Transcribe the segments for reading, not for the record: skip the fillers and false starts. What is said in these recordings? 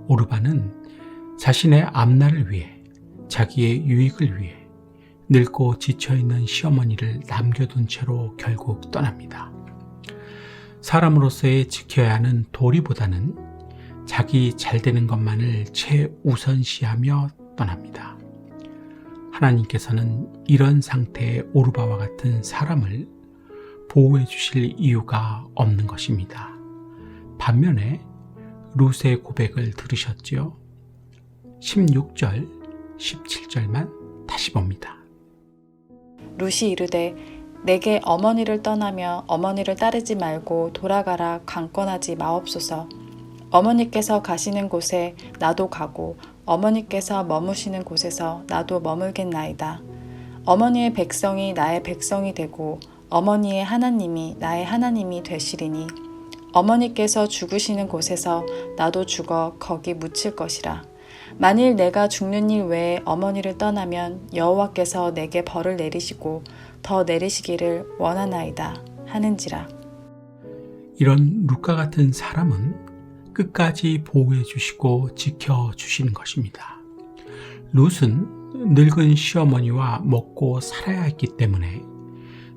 오르바는 자신의 앞날을 위해, 자기의 유익을 위해 늙고 지쳐있는 시어머니를 남겨둔 채로 결국 떠납니다. 사람으로서의 지켜야 하는 도리보다는 자기 잘되는 것만을 최우선시하며 떠납니다. 하나님께서는 이런 상태의 오르바와 같은 사람을 보호해 주실 이유가 없는 것입니다. 반면에 룻의 고백을 들으셨지요? 16절, 17절만 다시 봅니다. 룻이 이르되 내게 어머니를 떠나며 어머니를 따르지 말고 돌아가라 강권하지 마옵소서. 어머니께서 가시는 곳에 나도 가고 어머니께서 머무시는 곳에서 나도 머물겠나이다. 어머니의 백성이 나의 백성이 되고 어머니의 하나님이 나의 하나님이 되시리니 어머니께서 죽으시는 곳에서 나도 죽어 거기 묻힐 것이라. 만일 내가 죽는 일 외에 어머니를 떠나면 여호와께서 내게 벌을 내리시고 더 내리시기를 원하나이다 하는지라. 이런 룻과 같은 사람은 끝까지 보호해 주시고 지켜 주시는 것입니다. 룻은 늙은 시어머니와 먹고 살아야 했기 때문에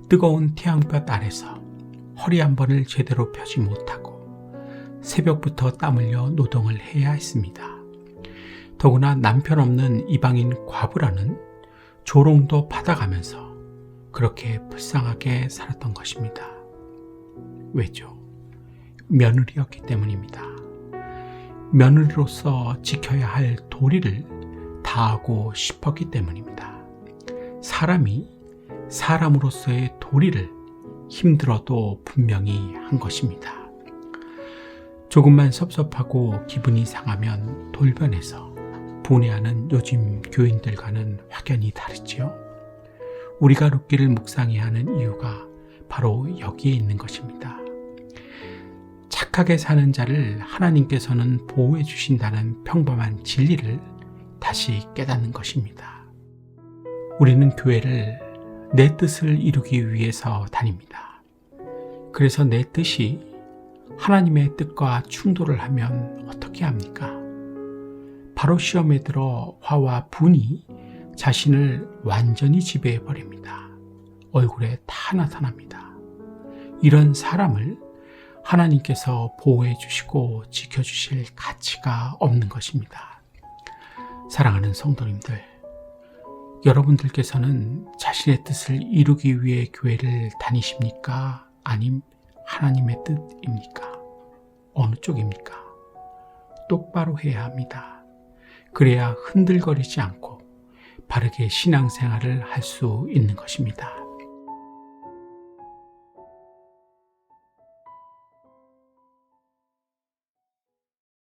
뜨거운 태양볕 아래서 허리 한 번을 제대로 펴지 못하고 새벽부터 땀 흘려 노동을 해야 했습니다. 더구나 남편 없는 이방인 과부라는 조롱도 받아가면서 그렇게 불쌍하게 살았던 것입니다. 왜죠? 며느리였기 때문입니다. 며느리로서 지켜야 할 도리를 다하고 싶었기 때문입니다. 사람이 사람으로서의 도리를 힘들어도 분명히 한 것입니다. 조금만 섭섭하고 기분이 상하면 돌변해서 분해하는 요즘 교인들과는 확연히 다르지요. 우리가 룻기를 묵상해야 하는 이유가 바로 여기에 있는 것입니다. 착하게 사는 자를 하나님께서는 보호해 주신다는 평범한 진리를 다시 깨닫는 것입니다. 우리는 교회를 내 뜻을 이루기 위해서 다닙니다. 그래서 내 뜻이 하나님의 뜻과 충돌을 하면 어떻게 합니까? 바로 시험에 들어 화와 분이 자신을 완전히 지배해버립니다. 얼굴에 다 나타납니다. 이런 사람을 하나님께서 보호해 주시고 지켜주실 가치가 없는 것입니다. 사랑하는 성도님들, 여러분들께서는 자신의 뜻을 이루기 위해 교회를 다니십니까? 아님 하나님의 뜻입니까? 어느 쪽입니까? 똑바로 해야 합니다. 그래야 흔들거리지 않고 바르게 신앙생활을 할 수 있는 것입니다.